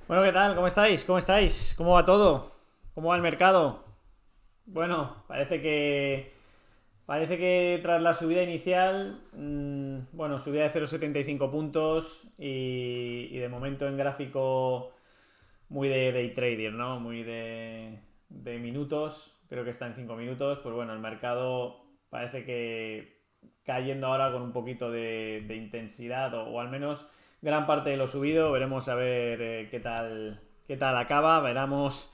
Bueno, ¿qué tal? ¿Cómo estáis? ¿Cómo estáis? ¿Cómo va todo? ¿Cómo va el mercado? Bueno, parece que tras la subida inicial, bueno, subida de 0,75 puntos y de momento en gráfico muy de day trader, ¿no? Muy de minutos, creo que está en 5 minutos, pues bueno, el mercado parece que cayendo ahora con un poquito de intensidad o al menos gran parte de lo subido, veremos a ver qué tal acaba, veamos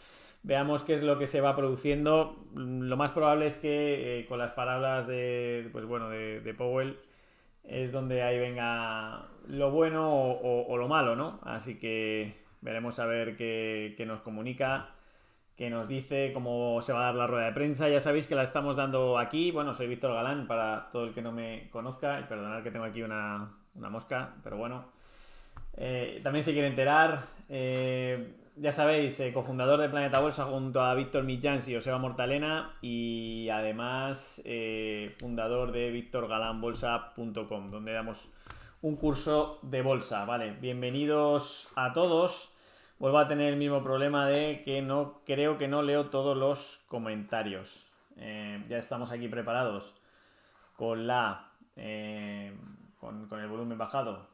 qué es lo que se va produciendo. Lo más probable es que con las palabras pues bueno, de Powell es donde ahí venga lo bueno o lo malo, ¿no? Así que veremos a ver qué nos comunica, qué nos dice, cómo se va a dar la rueda de prensa. Ya sabéis que la estamos dando aquí. Bueno, soy Víctor Galán, para todo el que no me conozca. Y perdonad que tengo aquí una mosca, pero bueno. También se quiere enterar, ya sabéis, cofundador de Planeta Bolsa junto a Víctor Millán y Joseba Mortalena y además fundador de victorgalanbolsa.com, donde damos un curso de bolsa. Vale, bienvenidos a todos. Vuelvo a tener el mismo problema de que no creo que no leo todos los comentarios. Ya estamos aquí preparados con con el volumen bajado.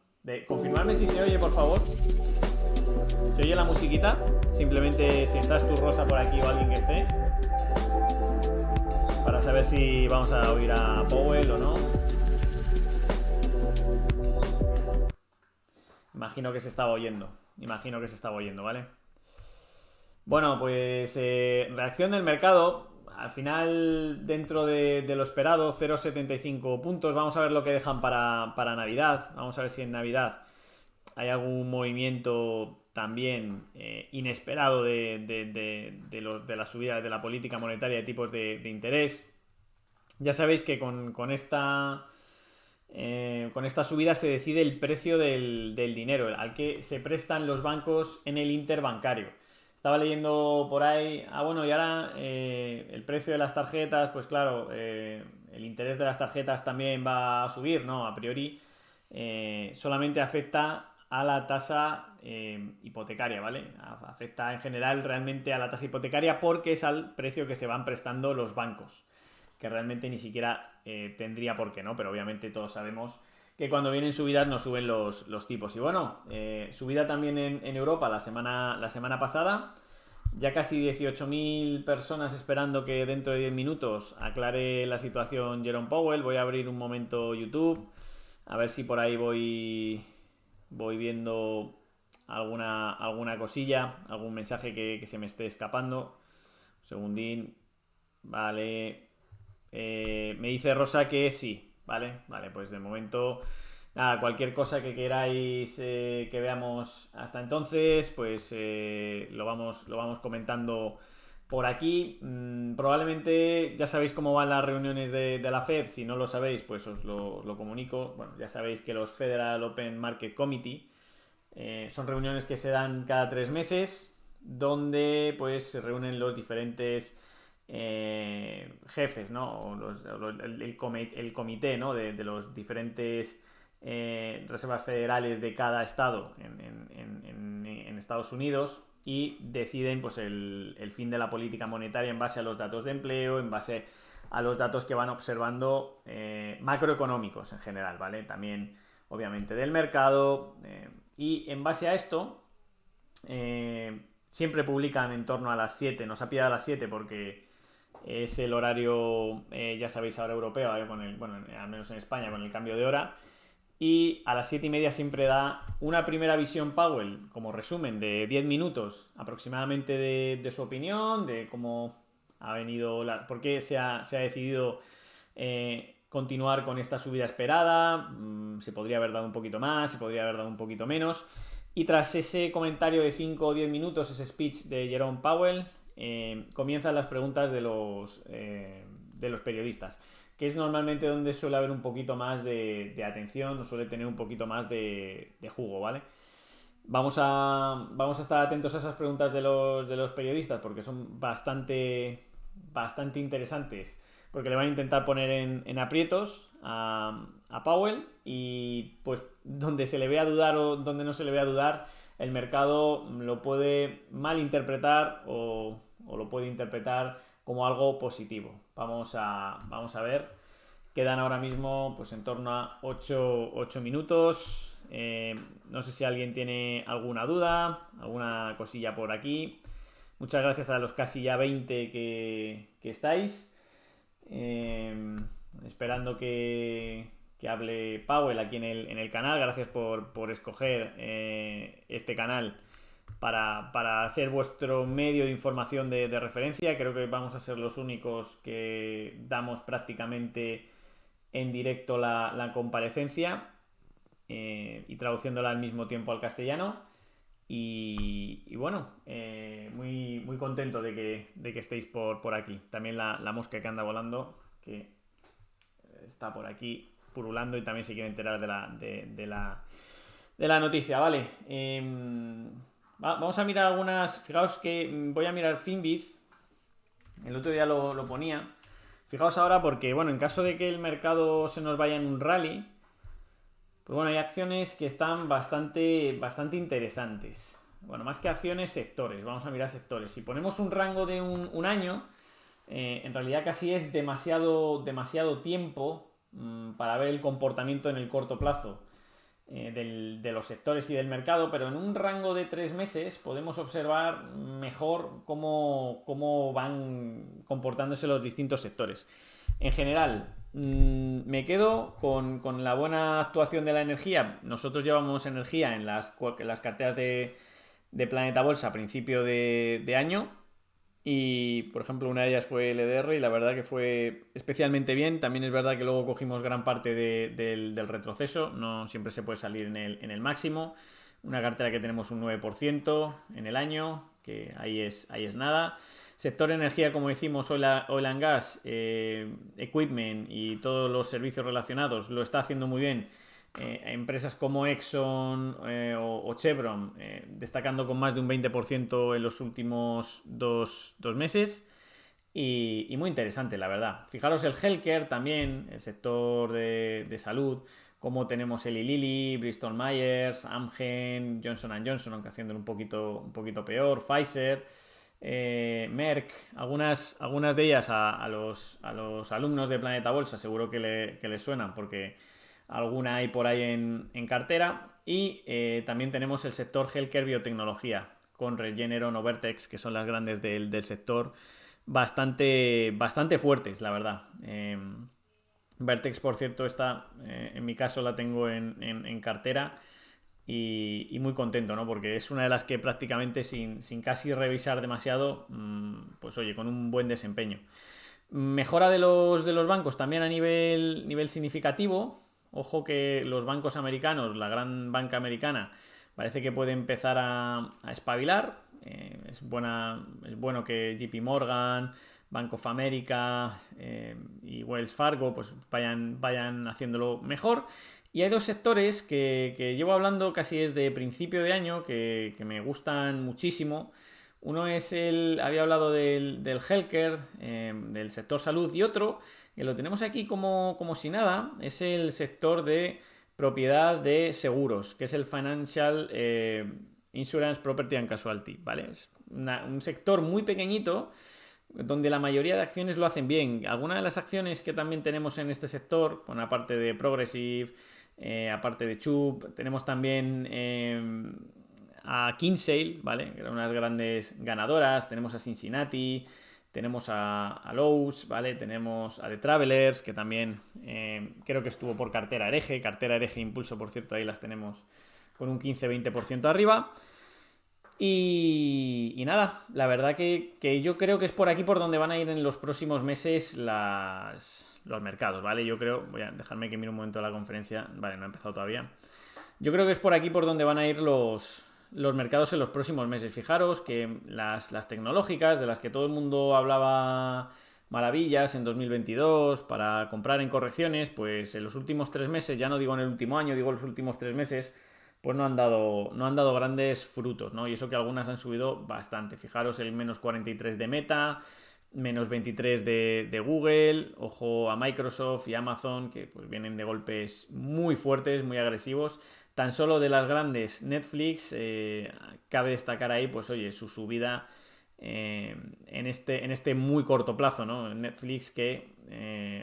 Confirmarme si se oye, por favor. ¿Se oye la musiquita? Simplemente si estás tú, Rosa, por aquí o alguien que esté. Para saber si vamos a oír a Powell o no. Imagino que se estaba oyendo. ¿Vale? Bueno, pues reacción del mercado. Al final, dentro de lo esperado, 0,75 puntos. Vamos a ver lo que dejan para Navidad. Vamos a ver si en Navidad hay algún movimiento también inesperado de la subida de la política monetaria de tipos de interés. Ya sabéis que con esta subida se decide el precio del dinero al que se prestan los bancos en el interbancario. Estaba leyendo por ahí, bueno, y ahora el precio de las tarjetas, pues claro, el interés de las tarjetas también va a subir, ¿no? A priori solamente afecta a la tasa hipotecaria, ¿vale? Afecta en general realmente a la tasa hipotecaria porque es al precio que se van prestando los bancos, que realmente ni siquiera tendría por qué, ¿no? Pero obviamente todos sabemos que cuando vienen subidas nos suben los tipos. Y bueno, subida también en Europa la semana pasada. Ya casi 18.000 personas esperando que dentro de 10 minutos aclare la situación Jerome Powell. Voy a abrir un momento YouTube. A ver si por ahí voy viendo alguna cosilla, algún mensaje que se me esté escapando. Un segundín. Vale. Me dice Rosa que sí. Vale, pues de momento, nada, cualquier cosa que queráis que veamos hasta entonces, pues lo vamos comentando por aquí. Probablemente ya sabéis cómo van las reuniones de la Fed. Si no lo sabéis, pues os lo comunico. Bueno, ya sabéis que los Federal Open Market Committee son reuniones que se dan cada 3 meses, donde pues se reúnen los diferentes jefes, ¿no? El comité, ¿no? de los diferentes reservas federales de cada estado en Estados Unidos y deciden pues el fin de la política monetaria en base a los datos de empleo, en base a los datos que van observando macroeconómicos en general, ¿vale? También obviamente del mercado y en base a esto siempre publican en torno a las 7, nos ha pillado a las 7 porque es el horario, ya sabéis, ahora europeo, bueno, al menos en España con el cambio de hora. Y a las 7:30 siempre da una primera visión Powell, como resumen de 10 minutos aproximadamente de su opinión, de cómo ha venido, por qué se ha decidido continuar con esta subida esperada, se podría haber dado un poquito más, se podría haber dado un poquito menos. Y tras ese comentario de 5 o 10 minutos, ese speech de Jerome Powell, comienzan las preguntas de los periodistas, que es normalmente donde suele haber un poquito más de atención, o suele tener un poquito más de jugo, ¿vale? Vamos a estar atentos a esas preguntas de los periodistas porque son bastante interesantes, porque le van a intentar poner en aprietos a Powell y pues donde se le vea dudar o donde no se le vea dudar, el mercado lo puede malinterpretar o lo puede interpretar como algo positivo. Vamos a ver. Quedan ahora mismo pues en torno a 8 minutos. No sé si alguien tiene alguna duda, alguna cosilla por aquí. Muchas gracias a los casi ya 20 que estáis. Esperando que hable Powell aquí en el canal. Gracias por escoger este canal para ser vuestro medio de información de referencia. Creo que vamos a ser los únicos que damos prácticamente en directo la comparecencia y traduciéndola al mismo tiempo al castellano. Y bueno, muy contento de que estéis por aquí. También la mosca que anda volando, que está por aquí purulando y también se quiere enterar de la noticia, ¿vale? Vamos a mirar algunas. Fijaos que voy a mirar Finbit. El otro día lo ponía. Fijaos ahora porque, bueno, en caso de que el mercado se nos vaya en un rally, pues bueno, hay acciones que están bastante interesantes. Bueno, más que acciones, sectores. Vamos a mirar sectores. Si ponemos un rango de un año, en realidad casi es demasiado tiempo para ver el comportamiento en el corto plazo de los sectores y del mercado, pero en un rango de 3 meses podemos observar mejor cómo van comportándose los distintos sectores. En general, me quedo con la buena actuación de la energía. Nosotros llevamos energía en las carteras de Planeta Bolsa a principio de año. Y, por ejemplo, una de ellas fue LDR y la verdad que fue especialmente bien. También es verdad que luego cogimos gran parte del retroceso. No siempre se puede salir en el máximo. Una cartera que tenemos un 9% en el año, que ahí es nada. Sector energía, como decimos, oil and gas, equipment y todos los servicios relacionados lo está haciendo muy bien. Empresas como Exxon o Chevron destacando con más de un 20% en los últimos dos meses y muy interesante, la verdad. Fijaros el healthcare también, el sector de salud, como tenemos el Lilly, Bristol Myers, Amgen, Johnson Johnson, aunque haciéndolo un poquito peor, Pfizer, Merck, algunas de ellas a los alumnos de Planeta Bolsa seguro que les suenan porque alguna hay por ahí en cartera. Y también tenemos el sector healthcare biotecnología con Regeneron o Vertex, que son las grandes del sector, bastante fuertes, la verdad. Vertex, por cierto, está en mi caso la tengo en cartera y muy contento, ¿no? Porque es una de las que prácticamente sin casi revisar demasiado, pues oye, con un buen desempeño. Mejora de los bancos también a nivel significativo. Ojo que los bancos americanos, la gran banca americana, parece que puede empezar a espabilar. Es bueno que JP Morgan, Bank of America y Wells Fargo pues vayan haciéndolo mejor. Y hay dos sectores que llevo hablando casi desde principio de año que me gustan muchísimo. Uno había hablado del healthcare, del sector salud, y otro, que lo tenemos aquí como si nada, es el sector de propiedad de seguros, que es el Financial Insurance Property and Casualty, ¿vale? Es un sector muy pequeñito, donde la mayoría de acciones lo hacen bien. Algunas de las acciones que también tenemos en este sector, bueno, aparte de Progressive, aparte de Chubb, tenemos también a Kinsale, ¿vale? Que eran unas grandes ganadoras. Tenemos a Cincinnati, tenemos a Lowe's, ¿vale? Tenemos a The Travelers, que también creo que estuvo por cartera hereje. Cartera hereje impulso, por cierto, ahí las tenemos con un 15-20% arriba. Y nada, la verdad que yo creo que es por aquí por donde van a ir en los próximos meses los mercados, ¿vale? Yo creo, voy a dejarme que mire un momento la conferencia, vale, no ha empezado todavía. Yo creo que es por aquí por donde van a ir los mercados en los próximos meses. Fijaros que las tecnológicas, de las que todo el mundo hablaba maravillas en 2022 para comprar en correcciones, pues en los últimos 3 meses, ya no digo en el último año, digo en los últimos 3 meses, pues no han dado grandes frutos, ¿no? Y eso que algunas han subido bastante. Fijaros el menos 43 de Meta, menos 23 de Google, ojo a Microsoft y Amazon, que pues vienen de golpes muy fuertes, muy agresivos. tan solo de las grandes, Netflix, cabe destacar ahí, pues oye, su subida en este muy corto plazo, ¿no? Netflix que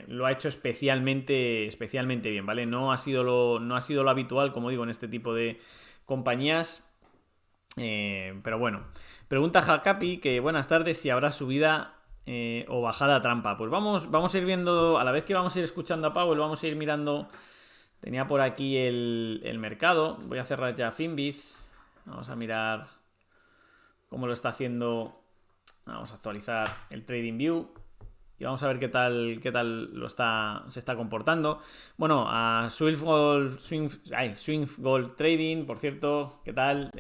lo ha hecho especialmente bien, ¿vale? No ha sido lo habitual, como digo, en este tipo de compañías. Pero bueno, pregunta Hakapi que buenas tardes, si habrá subida o bajada trampa. Pues vamos a ir viendo, a la vez que vamos a ir escuchando a Powell, vamos a ir mirando. Tenía por aquí el mercado. Voy a cerrar ya Finbiz. Vamos a mirar cómo lo está haciendo. Vamos a actualizar el TradingView y vamos a ver qué tal se está comportando. Bueno, a Swing Gold Trading, por cierto, ¿qué tal?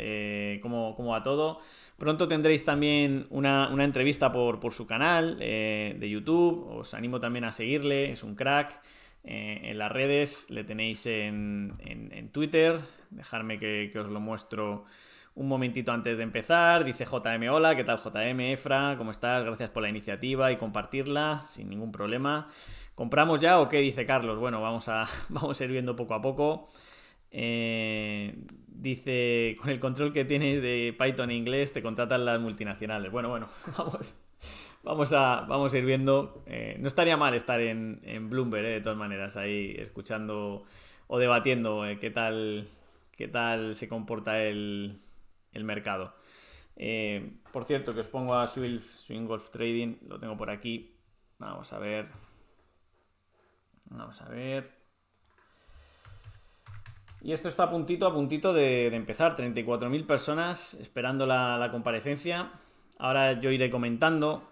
¿Cómo va todo? Pronto tendréis también una entrevista por su canal de YouTube. Os animo también a seguirle, es un crack. En las redes le tenéis en Twitter. Dejadme que os lo muestro un momentito antes de empezar. Dice JM, hola, ¿qué tal JM? Efra, ¿cómo estás? Gracias por la iniciativa y compartirla sin ningún problema. ¿Compramos ya o qué? Dice Carlos. Bueno, vamos a ir viendo poco a poco. Dice, con el control que tienes de Python e inglés te contratan las multinacionales. Bueno, vamos a ir viendo. No estaría mal estar en Bloomberg, de todas maneras, ahí escuchando o debatiendo qué tal se comporta el mercado. Por cierto, que os pongo a Swing Golf Trading, lo tengo por aquí. Vamos a ver. Y esto está a puntito de empezar. 34.000 personas esperando la comparecencia. Ahora yo iré comentando.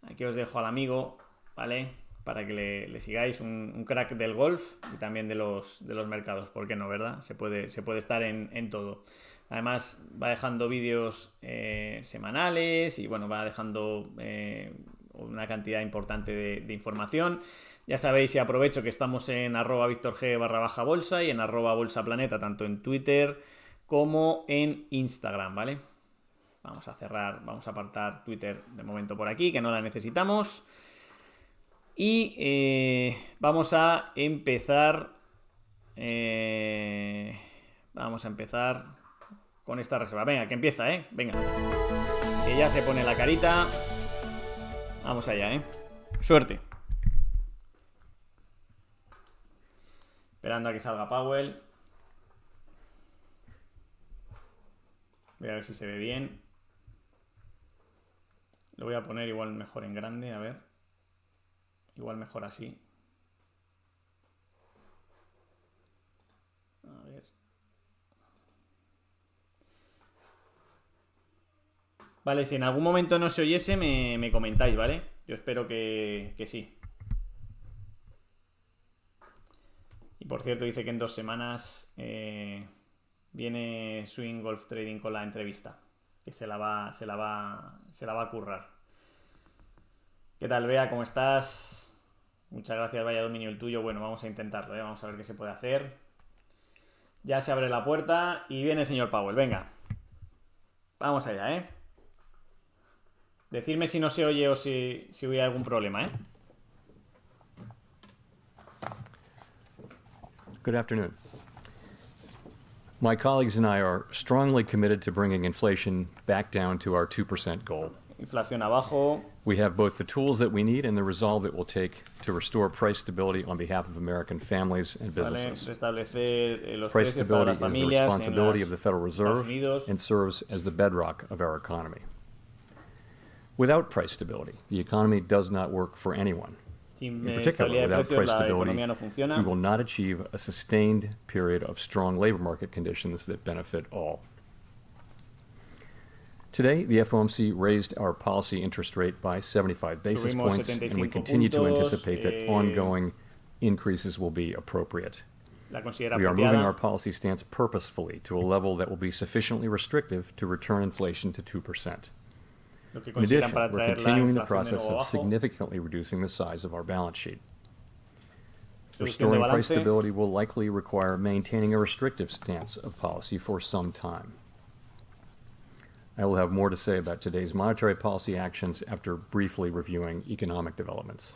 Aquí os dejo al amigo, ¿vale? Para que le sigáis, un crack del golf y también de los mercados. ¿Por qué no, verdad? Se puede estar en todo. Además va dejando vídeos semanales y bueno, va dejando una cantidad importante de información. Ya sabéis, y aprovecho que estamos en @VictorG_bolsa y en @bolsaplaneta, tanto en Twitter como en Instagram, ¿vale? Vamos a apartar Twitter de momento por aquí, que no la necesitamos. Y vamos a empezar con esta reserva. Venga, que empieza, venga. Que ya se pone la carita. Vamos allá, Suerte. Esperando a que salga Powell. Voy a ver si se ve bien. Lo voy a poner igual mejor en grande, a ver. Igual mejor así. A ver. Vale, si en algún momento no se oyese, me comentáis, ¿vale? Yo espero que sí. Y por cierto, dice que en 2 semanas viene Swing Golf Trading con la entrevista. Que se la va a currar. ¿Qué tal, Bea? ¿Cómo estás? Muchas gracias, vaya dominio el tuyo. Bueno, vamos a intentarlo, Vamos a ver qué se puede hacer. Ya se abre la puerta y viene el señor Powell. Venga. Vamos allá, Decidme si no se oye o si hubiera algún problema, Good afternoon. My colleagues and I are strongly committed to bringing inflation back down to our 2% goal. Inflación abajo. We have both the tools that we need and the resolve it will take to restore price stability on behalf of American families and businesses. Restablecer los Price precios para las stability is the familias responsibility of the Federal Reserve Unidos. and serves as the bedrock of our economy. Without price stability, the economy does not work for anyone. Sin In particular, estabilidad de without precios, price la stability, economía no funciona. we will not achieve a sustained period of strong labor market conditions that benefit all. Today, the FOMC raised our policy interest rate by 75 basis Subimos points, and 75 we continue to puntos, anticipate that ongoing increases will be appropriate. La considera We are moving our apropiada. policy stance purposefully to a level that will be sufficiently restrictive to return inflation to 2%. Lo que In consideran addition, para we're traer la continuing the inflación de process nuevo of abajo. significantly reducing the size of our balance sheet. Reducción de Restoring price balance. stability will likely require maintaining a restrictive stance of policy for some time. I will have more to say about today's monetary policy actions after briefly reviewing economic developments.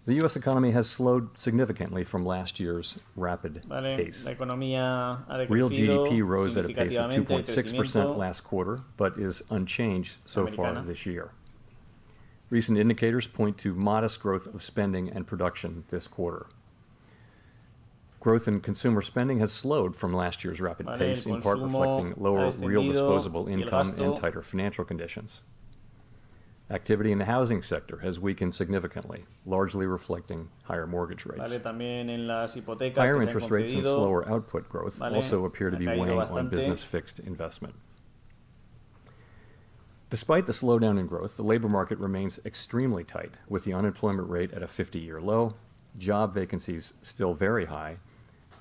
The U.S. economy has slowed significantly from last year's rapid ¿vale? pace. La economía ha Real decrecido GDP rose at a pace of significativamente, el 2.6% crecimiento last quarter, but is unchanged so far americana. this year. Recent indicators point to modest growth of spending and production this quarter. Growth in consumer spending has slowed from last year's rapid ¿vale? pace, El in part consumo reflecting lower ha real descendido disposable y el income gasto and tighter financial conditions. Activity in the housing sector has weakened significantly, largely reflecting higher mortgage rates. ¿vale? También en las hipotecas Higher que se han interest rates and concedido, slower output growth ¿vale? also appear to Ha be caído weighing on bastante. business fixed investment. Despite the slowdown in growth, the labor market remains extremely tight, with the unemployment rate at a 50-year low, job vacancies still very high,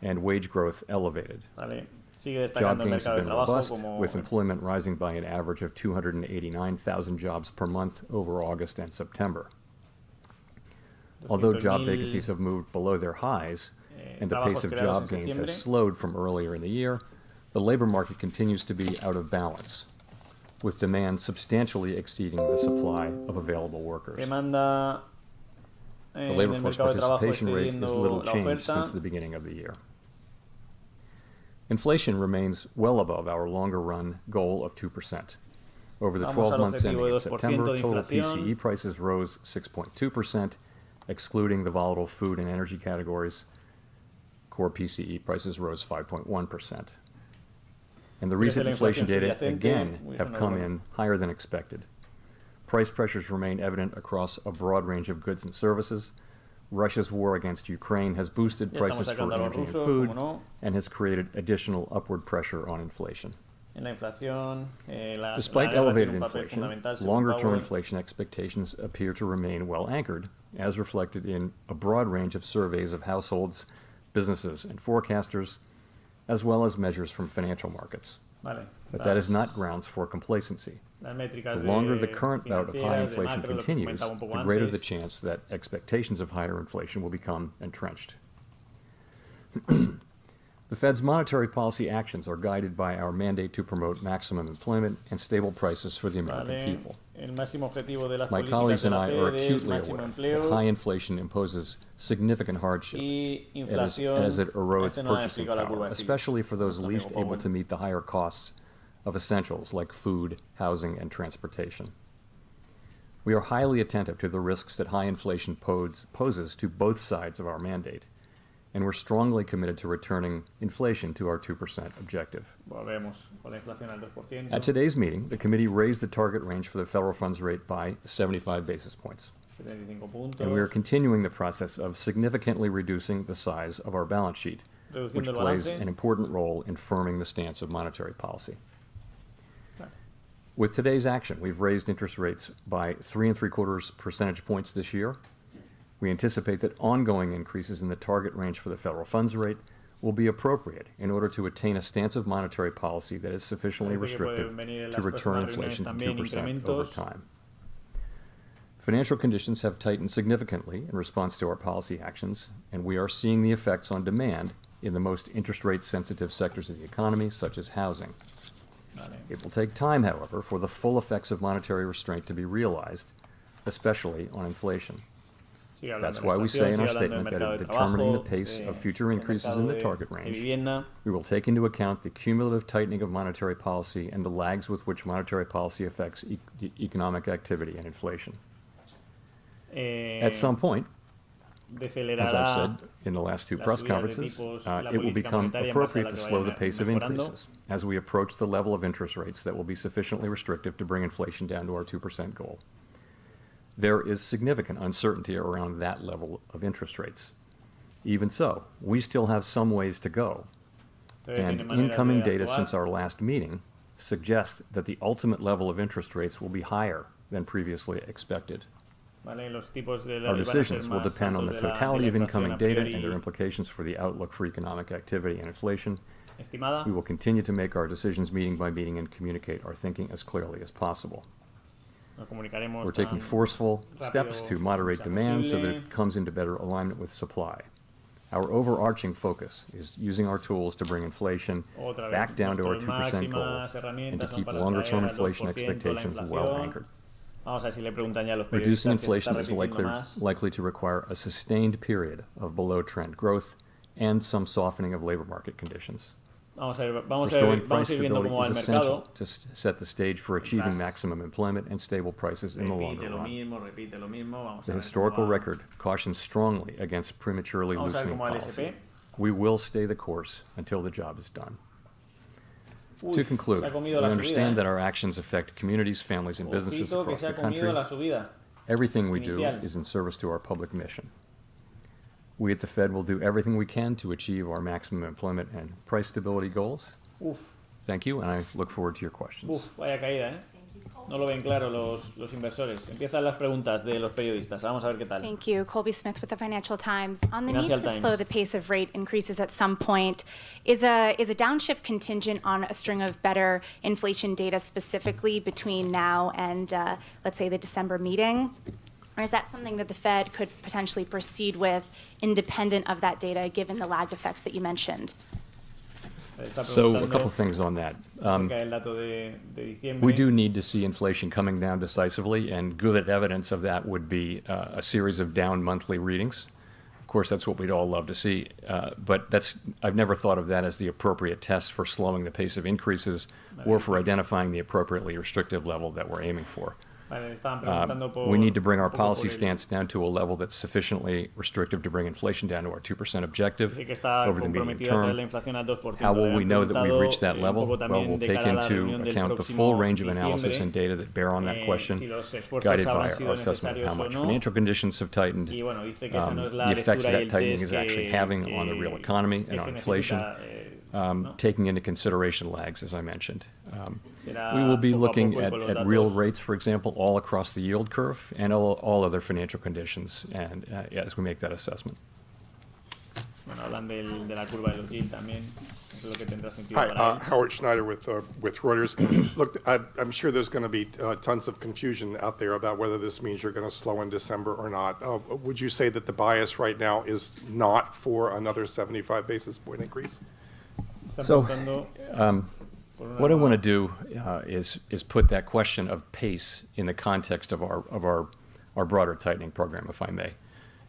and wage growth elevated. ¿vale? Sigue Job destacando el gains have mercado de been trabajo robust, como with employment rising by an average of 289,000 jobs per month over August and September. Although job 200.000 vacancies have moved below their highs and the pace trabajos of creados job en gains septiembre. has slowed from earlier in the year, the labor market continues to be out of balance, with demand substantially exceeding the supply of available workers. Demanda The en labor el force mercado de trabajo participation rate is excediendo little la changed oferta. since the beginning of the year. Inflation remains well above our longer-run goal of 2%. Over the Vamos 12 al months objetivo ending de in 2% September, de total inflación. PCE prices rose 6.2%, excluding the volatile food and energy categories. Core PCE prices rose 5.1%. And the recent inflation data again have come in higher than expected. Price pressures remain evident across a broad range of goods and services. Russia's war against Ukraine has boosted Ya prices estamos for sacando a los energy and rusos, food como no. and has created additional upward pressure on inflation. En la inflación, la Despite guerra elevated tiene un papel inflation, fundamental, según longer-term Powell. inflation expectations appear to remain well anchored, as reflected in a broad range of surveys of households, businesses, and forecasters, as well as measures from financial markets. Vale, But that is not grounds for complacency. las métricas The longer the de current bout of high financieras, de inflation macro, lo que continues, comentaba un poco the greater the antes. chance that expectations of higher inflation will become entrenched. The Fed's monetary policy actions are guided by our mandate to promote maximum employment and stable prices for the American Vale, people. el máximo objetivo de las My políticas colleagues de and la I are FED es acutely máximo aware empleo that high inflation imposes significant hardship y inflación. as it erodes Este no ha purchasing explicado la power, curva de especially for those nuestro least amigo able Powell. to meet the higher costs of essentials like food, housing, and transportation. We are highly attentive to the risks that high inflation poses to both sides of our mandate, and we're strongly committed to returning inflation to our 2% objective. Volvemos con la inflación al 2%. At today's meeting, the committee raised the target range for the federal funds rate by 75 basis points. 75 puntos. And we are continuing the process of significantly reducing the size of our balance sheet, which Reduciendo el plays balance. an important role in firming the stance of monetary policy. With today's action, we've raised interest rates by 3.75 percentage points this year. We anticipate that ongoing increases in the target range for the federal funds rate will be appropriate in order to attain a stance of monetary policy that is sufficiently Parece que pueden restrictive venir en to las return próximas inflation to reuniones también 2% over incrementos. time. Financial conditions have tightened significantly in response to our policy actions, and we are seeing the effects on demand in the most interest rate sensitive sectors of the economy, such as housing. Vale. It will take time, however, for the full effects of monetary restraint to be realized, especially on inflation. Sigue hablando That's de why we inflación, say in our sigue hablando statement del that mercado in de determining the trabajo, pace of future del increases in the mercado target de range, vivienda. we will take into account the cumulative tightening of monetary policy and the lags with which monetary policy affects economic activity and inflation. At some point, as I've Decelerará said in the last two las press subidas de conferences, tipos, la it will política become monetaria en base a appropriate la to que slow the vayan pace of mejorando. increases as we approach the level of interest rates that will be sufficiently restrictive to bring inflation down to our 2% goal. There is significant uncertainty around that level of interest rates. Even so, we still have some ways to go, and Tiene maneras incoming de data actuar. since our last meeting suggests that the ultimate level of interest rates will be higher than previously expected. Vale, los tipos de Our van a ser decisions will más depend on the altos de la totality of inflación incoming a data priori and their implications for the outlook for economic activity and inflation. estimada. We will continue to make our decisions meeting by meeting and communicate our thinking as clearly as possible. Nos comunicaremos We're taking tan forceful rápido steps to como moderate sea demand so that posible. it comes into better alignment with supply. Our overarching focus is using our tools to bring inflation Otra vez, back down to our nuestras 2% goal máximas and to herramientas son keep para longer-term traer al inflation 2% la expectations well inflación anchored. Vamos a ver si le preguntan ya a los Reducing periodistas que se está inflation is repitiendo más. likely to require a sustained period of below-trend growth and some softening of labor market conditions. Vamos a ir viendo cómo va el mercado. To set the stage for achieving maximum employment and stable prices in the longer run. Repite lo mismo. Vamos The a ver historical cómo va. record cautions strongly against prematurely Vamos a ver loosening cómo va el policy. SP. We will stay the course until the job is done. Uy, To conclude, se ha we comido la subida, understand that our actions affect communities, families, and businesses Ojito que across se the ha comido country. la subida. Everything we do inicial. is in service to our public mission. We at the Fed will do everything we can to achieve our maximum employment and price stability goals. Uf, Thank you, and I look forward to your questions. vaya caída, ¿eh? No lo ven claro los inversores. Empiezan las preguntas de los periodistas. Vamos a ver qué tal. Thank you. Colby Smith with the Financial Times. On the Financial need to Times. slow the pace of rate increases at some point, is a downshift contingent on a string of better inflation data specifically between now and, let's say, the December meeting? Or is that something that the Fed could potentially proceed with independent of that data, given the lagged effects that you mentioned? Está So a preguntando couple things on that. acerca del dato de diciembre. We do need to see inflation coming down decisively, and good evidence of that would be a series of down monthly readings. Of course, that's what we'd all love to see, but I've never thought of that as the appropriate test for slowing the pace of increases or for identifying the appropriately restrictive level that we're aiming for. Vale, estaban preguntando por, We need to bring our un poco policy por el- stance down to a level that's sufficiently restrictive to bring inflation down to our 2% objective Dice que está over the medium comprometido a traer la term. inflación al 2%. How will Le we han know that we've preguntado, reached that un level? poco Well, también we'll de take cara a la into reunión del account the próximo full range of analysis diciembre, and data that bear on that si question, los esfuerzos guided habrán by sido our assessment of how necesarios much o no. financial conditions have tightened, Y bueno, dice que esa no es la the effects lectura y that el tightening test is actually que- having on the real economy and que on se inflation, necesita, ¿no? taking into consideration lags, as I mentioned. Será We will be poco a looking poco y con los at real datos. rates, for example, all across the yield curve and all other financial conditions, and as we make that assessment. Bueno, hablan de la curva de los yield también. Eso es lo que tendrá sentido Hi, para él. Howard Schneider with Reuters. Look, I'm sure there's going to be tons of confusion out there about whether this means you're going to slow in December or not. Would you say that the bias right now is not for another 75 basis point increase? Están So, preguntando por una What I nueva- want to do is put that question of pace in the context of our broader tightening program, if I may,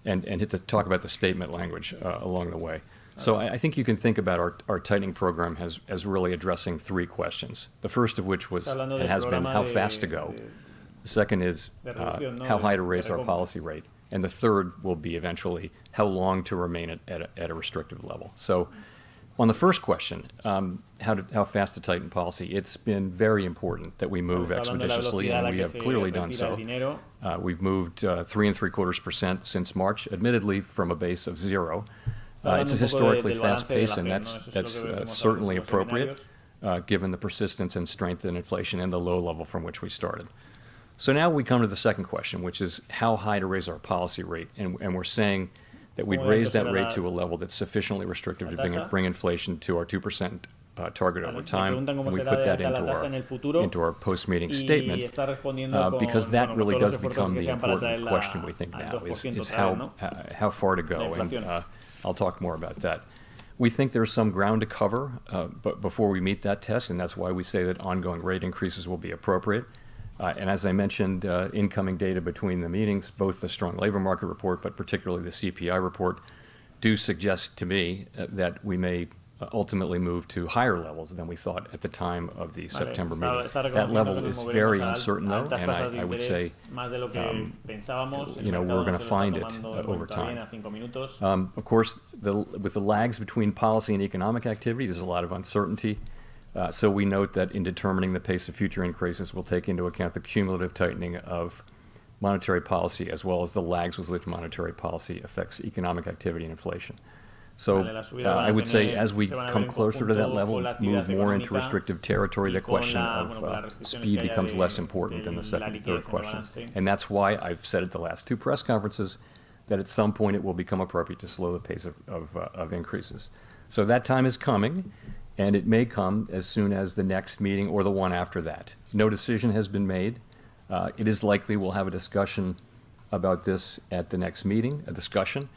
and hit to talk about the statement language along the way. So I think you can think about our tightening program as really addressing three questions. The first of which was Está hablando and del has been programa how de- fast to go. de- The second is de reducción, ¿no? how high to de raise our recompra. policy rate, and the third will be eventually how long to remain at a restrictive level. So. On the first question, how fast to tighten policy, it's been very important that we move Está hablando de la expeditiously, velocidad a and la we que have se clearly done retira el so. dinero. We've moved 3.75% since March, admittedly from a base of zero. Hablando It's a un poco historically del fast balance de la pace, and Fed, ¿no? that's Eso es lo que decimos a certainly los appropriate, seminarios. given the persistence and strength in inflation and the low level from which we started. So now we come to the second question, which is how high to raise our policy rate, and we're saying that we'd Como raise dato that será rate la- to a level that's sufficiently restrictive to la tasa. bring inflation to our 2% target Vale, over le time, preguntan cómo and we será put de that alta la tasa en el futuro, into our post-meeting y statement, está respondiendo because con, that bueno, con really todos los does esfuerzos become que the sean para important traerla question we think al now, 2% is otra vez, ¿no? how far to go, La and inflación. I'll talk more about that. We think there's some ground to cover but before we meet that test, and that's why we say that ongoing rate increases will be appropriate. And as I mentioned, incoming data between the meetings, both the strong labor market report, but particularly the CPI report, do suggest to me that we may ultimately move to higher levels than we thought at the time of the September meeting. Está That reconociendo level que nos is moveremos very a uncertain, though, altas and tasas de I would interés, say más de lo que pensábamos. El you know, mercado we're no gonna se lo está find it, tomando de over momento time. bien a 5 minutos. Of course, with the lags between policy and economic activity, there's a lot of uncertainty. So we note that in determining the pace of future increases, we'll take into account the cumulative tightening of monetary policy as well as the lags with which monetary policy affects economic activity and inflation. So Vale, la subida van a I would say tener- as we se van a ver come en closer to that conjunto level, con la move actividad more into económica restrictive territory, y the con question la- of bueno, con las restricciones speed que haya becomes de- less important than the de second la and liquidez third en el questions. balance. And that's why I've said at the last two press conferences that at some point it will become appropriate to slow the pace of increases. So that time is coming, and it may come as soon as the next meeting or the one after that. No decision has been made. It is likely we'll have a discussion about this at the next meeting, a discussion.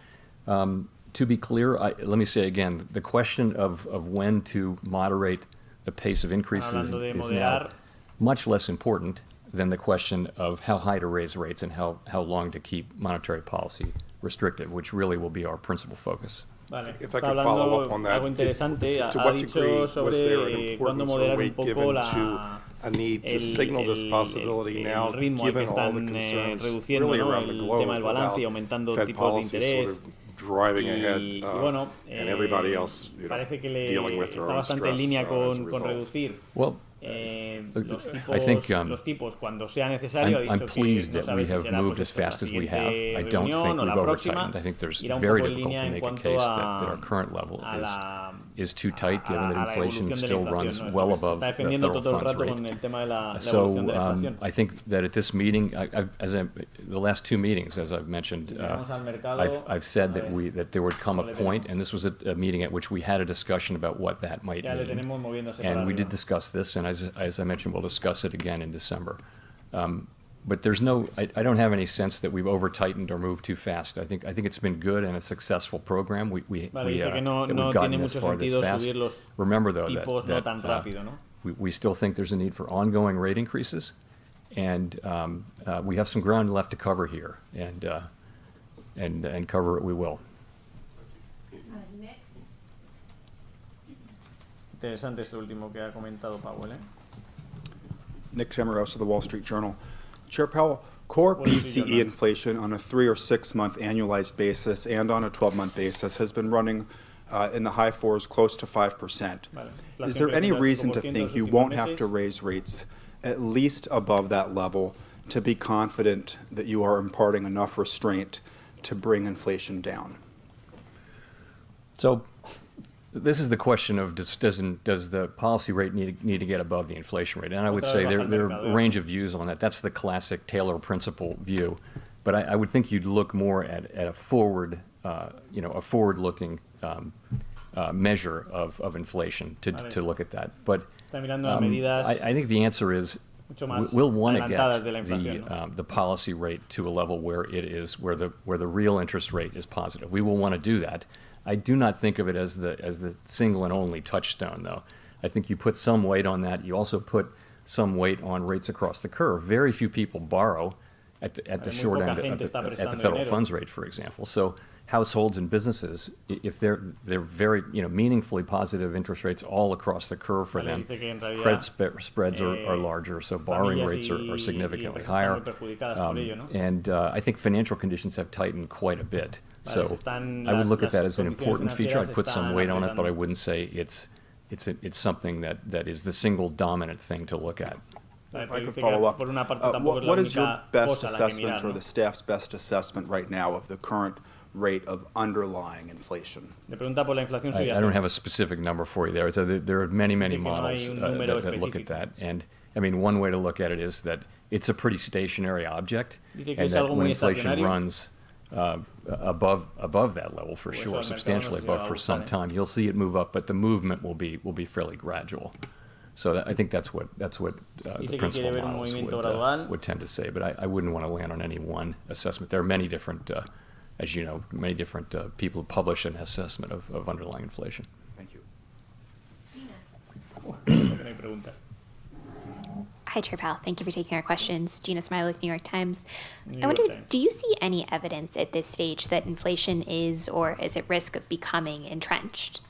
To be clear, let me say again, the question of when to moderate the pace of increases Hablando de is moderar. now much less important than the question of how high to raise rates and how long to keep monetary policy restrictive, which really will be our principal focus. Vale. If I Está could follow up hablando on that, algo interesante. to Ha what degree dicho was sobre there an cuándo importance or moderar un weight poco given to la, a need to signal this possibility now, el ritmo al que given all the están concerns reduciendo, really ¿no? around the El globe tema del balance about y aumentando Fed tipos de policy interés. sort of driving ahead, Y bueno, and everybody else, parece que dealing with their está own bastante en stress línea as a con result. reducir Well, I think los tipos cuando sea necesario. I'm pleased que no that sabe we si have será, moved pues, as fast la as we have. siguiente I don't reunión think o we've la próxima. over-tightened. I think there's Irá un very poco en difficult línea to en make a cuanto case a- that our current level a la- is too tight, given that a la inflation evolución de la still inflación, runs ¿no? well Se above está the defendiendo federal todo el funds rato rate. con el tema de la evolución So de la inflación. I think that at this meeting, the last two meetings, as I've mentioned, Llegamos al mercado, I've said a ver, that there would come a le point, and this was a meeting at which we had a discussion about what that might ya le mean. tenemos moviéndose para And we arriba. did discuss this, and as I mentioned, we'll discuss it again in December. But there's I don't have any sense that we've over-tightened or moved too fast. I think it's been good and a successful program. Vale, dice que no That we've tiene gotten this mucho far this sentido fast. subir los Remember, though, tipos no that tan rápido, ¿no? we still think there's a need for ongoing rate increases, and we have some ground left to cover here, and cover it we will. Interesante esto último que ha comentado Powell, ¿eh? Nick Tamaros of the Wall Street Journal. Chair Powell, core Wall Street PCE Journal. inflation on a 3 or 6 month annualized basis and on a 12-month basis has been running in the high fours, close to 5%. Vale. Is there any Inflación reason to creciendo think los you últimos won't have to meses. raise rates at least above that level to be confident that you are imparting enough restraint to bring inflation down? So this is the question of does the policy rate need to get above the inflation rate? And I would Otra say vez baja el there are mercado, a range of views on that. That's the classic Taylor principle view. But I would think you'd look more at a forward-looking measure of inflation to look at that. But Está mirando a medidas I think the answer is mucho más we'll want to adelantadas get de la inflación, ¿no? the policy rate to a level where it is where the real interest rate is positive. We will want to do that. I do not think of it as the single and only touchstone, though. I think you put some weight on that. You also put some weight on rates across the curve. Very few people borrow at the muy short poca end gente at está the prestando federal dinero. funds rate, for example. So households and businesses, if they're very meaningfully positive interest rates all across the curve for Vale, them, dice que en realidad, credit spreads are larger, so borrowing familias rates y are significantly empresas están higher. muy perjudicadas por ello, ¿no? And I think financial conditions have tightened quite a bit. Vale, So están I would las- look at that las as an condiciones important feature. I'd financieras put some están weight on it, but I apretando. wouldn't say it's something that is the single dominant thing to look at. Vale, If pero I could dice que follow up, por una parte tampoco es la what is your única best cosa a la que assessment mirar, or ¿no? the staff's best assessment right now of the current rate of underlying inflation? Le pregunta por la inflación I subyacente. don't have a specific number for you there. So there are many que no hay models un número that look at específico. that. And I mean, one way to look at it is that it's a pretty stationary object, Dice que and es that algo when muy inflation estacionario. runs above that level, for Pues eso sure, al mercado substantially no se le va above a for some gustar, ¿eh? time, you'll see it move up, but the movement will be fairly gradual. So I think that's what Dice the que principal quiere ver un models movimiento gradual. would tend to say. But I wouldn't want to land on any one assessment. There are many different, as you know, people who publish an assessment of underlying inflation. Thank you. Porque no hay preguntas. Hi, Chair Powell. Thank you for taking our questions. Gina Smilek, New York Times. New I York wonder, Times. do you see any evidence at this stage that inflation is or is at risk of becoming entrenched?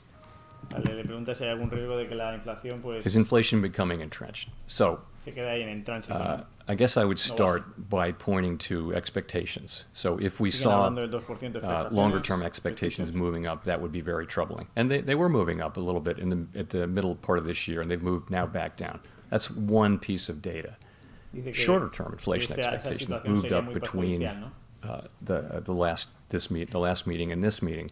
Vale, le pregunta si hay algún riesgo de que la inflación pues Is inflation becoming entrenched? So se quede ahí en tránsito, ¿no? I guess I would start by pointing to expectations. So if we Siguen saw hablando del 2% de expectaciones, longer-term expectations moving up, that would be very troubling. And they were moving up a little bit at the middle part of this year, and they've moved now back down. That's one piece of data. Dice que Shorter-term inflation esa expectations situación moved sería up muy between perjudicial, ¿no? the last meeting and this meeting.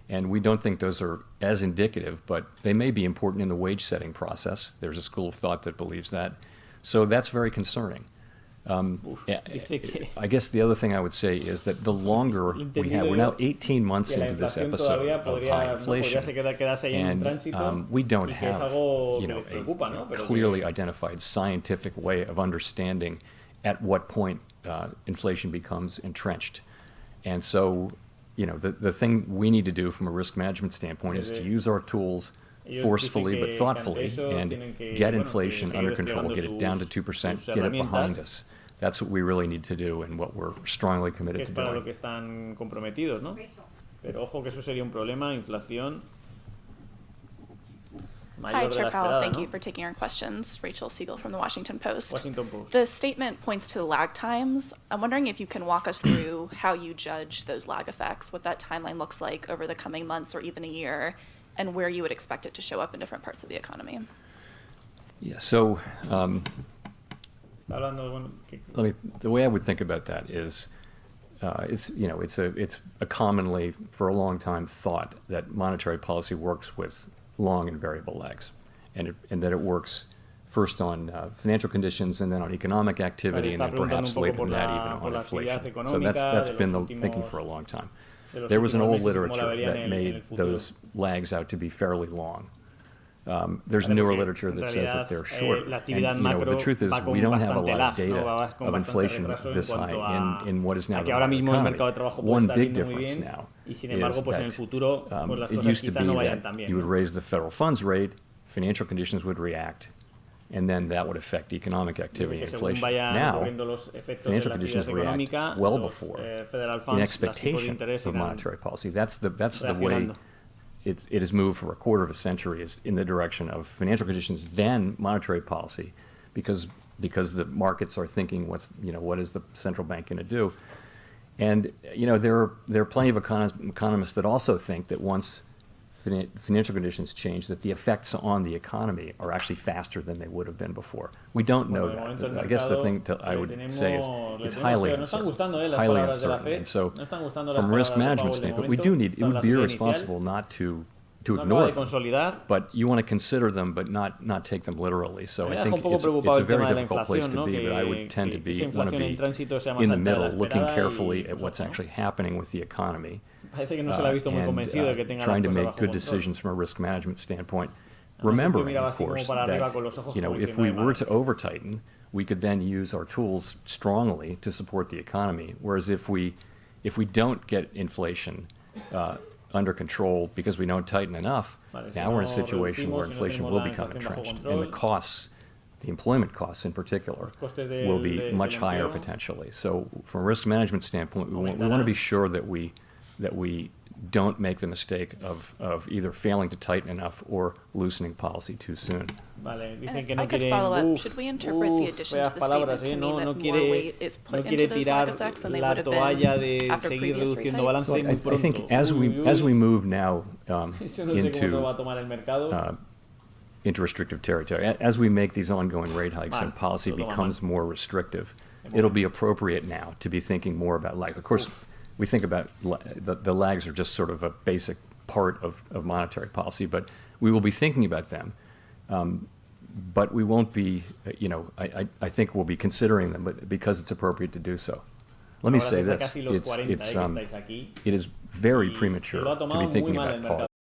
And we don't think those are as indicative, but they may be important in the wage setting process. There's a school of thought that believes that. So that's very concerning. Dice que I guess the other thing I would say is that the longer we have, we're now 18 months que la into this inflación episode todavía of podría, high no inflation, podría quedarse ahí en and tránsito we don't y que es have algo que a les preocupa, ¿no? Pero clearly que identified scientific way of understanding at what point inflation becomes entrenched. And so, the thing we need to do from a risk management standpoint is to use our tools forcefully dicen but que thoughtfully ante eso and tienen que, get bueno, inflation que under seguir control, desplegando get it down to sus 2%, get it behind herramientas, us. That's what we really need to do and what we're strongly que committed es to para lo doing. que están comprometidos, ¿no? Pero ojo que eso sería un problema, inflación Hi, mayor de Chair la Powell. esperada, Thank ¿no? you for taking our questions. Rachel Siegel from the Washington Post. Washington Post. The statement points to the lag times. I'm wondering if you can walk us through how you judge those lag effects, what that timeline looks like over the coming months or even a year, and where you would expect it to show up in different parts of the economy. Yeah, so Está hablando, bueno, que the way I would think about that is it's a commonly, for a long time, thought that monetary policy works with long and variable lags, and that it works first on financial conditions and then on economic activity, and Está then preguntando perhaps un poco later por than that la- even por on la actividad inflation. So económica that's de been the los thinking últimos- for a long time. de los There was an últimos old meses, como la literature verían that en el made futuro. those lags out to be fairly long. There's Vale, newer porque literature en that says that realidad, they're shorter. la And actividad macro the truth is va con we don't have a bastante lot lag, of data ¿no? Va con of bastante inflation retraso en this cuanto high a- in what is now a the que ahora mismo el economy. mercado de trabajo puede One estar big yendo muy difference bien, now y sin embargo, is pues en el that futuro, pues las it cosas used to quizá be no vayan that tan bien, you would ¿no? raise the federal funds rate, financial conditions would react, and then that would affect economic activity Que and según inflation. vayan Now, ocurriendo los efectos de financial la conditions actividad react económica, well los, before federal in funds, los tipos de expectation interés of irán monetary policy. That's the way reaccionando. it has moved for a quarter of a century is in the direction of financial conditions, then monetary policy, because the markets are thinking what is the central bank going to do, and there are plenty of economists that also think that once financial conditions change, that the effects on the economy are actually faster than they would have been before. We don't know Bueno, de momento el that. I guess the thing mercado, I would tenemos- say is le it's tenemos highly feo. No están uncertain. gustando, las Highly palabras de la uncertain. FED. And so, No están gustando las from a risk palabras de management Powell de standpoint, we momento, do need, it tras would la be subida irresponsible inicial. not to No acaba ignore de them. consolidar. But you want to consider them, but not take them literally. So Me I deja think un poco it's preocupado a el very tema de la difficult place inflación, to ¿no? be, but I would tend to Que esa want to inflación en be tránsito sea más in the alta de la middle, looking esperada carefully y, at pues, what's ojo, ¿no? actually happening with the economy. Parece que no se le ha visto muy and, convencido de que tenga las trying to cosas make bajo good control. decisions from a risk management standpoint. Además, el tío Remembering, miraba of así como course, para arriba that con los ojos como if diciendo, we "Ay, were madre". to over tighten, we could then use our tools strongly to support the economy. Whereas if we don't get inflation under control because we don't tighten enough, Vale, si now we're in a no situation where reducimos, si no inflation tenemos will la become inflación bajo entrenched, control, and the costs, the employment costs in particular, Los costes del- will be del much higher empleo potentially. So from a risk management standpoint, we want to aumentarán. be sure that we don't make the mistake of either failing to tighten enough or loosening policy too soon. Vale, dicen And que if no I could quieren, follow up, uf, should we interpret the addition to feas the palabras, statement to mean that no more quiere, weight is put no into quiere those tirar lag effects than they la would have toalla been de after seguir previous rate reduciendo hikes? balance muy I pronto. think as Uy, we uy. move now Eso no sé cómo se lo va a tomar el mercado. into restrictive territory, as we make these ongoing rate hikes Mal, and policy lo toma becomes mal. more restrictive, it'll be appropriate now to be thinking more about lag. Of course, we think about the lags are just sort of a basic part of monetary policy, but we will be thinking about them. But we won't be, I think we'll be considering them, but because it's appropriate to do so. Let me Ahora say hace this, casi los 40, it's que estáis aquí. it is very Y se premature lo ha to tomado be muy thinking mal el about mercado. policy.